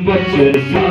राजा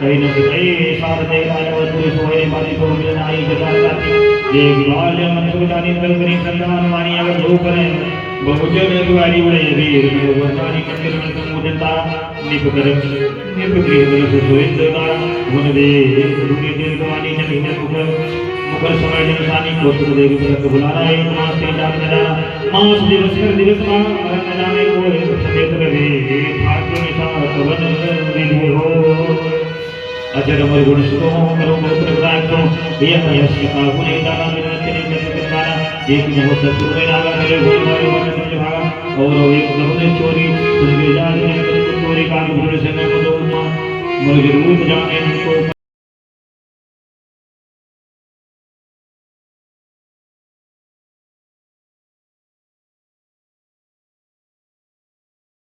can सुतये शारदे राजवधू सोये बाली को मिलनाई जगाती ये बाल्य मनसुदानी तलकरी संदान वाणी अगर जो करें बहुजन द्वारी बड़े वीर वर्तानी मंदिर में समुदता निपकर निपगृह बल सोइंदता वनदे दुर्गे देववाणी जमीन मुकर मुकर समय जनसानी कोत्र देवी तक बुलाना है मास के जागना मास दिवस कर दिवस मां मरण जाने को समेत रहे भाग्य में सा कवन विधि हो अजर अमर गुण सुनो करो गोत्र ग्राहक ये यश का गुणे दाना बिना चले में करना एक नमो सत्सुर में नागा मेरे भोले भाई मन में भागा और एक नमो चोरी सुन के जाने चोरी का गुण से न को मुझे रूप जाने को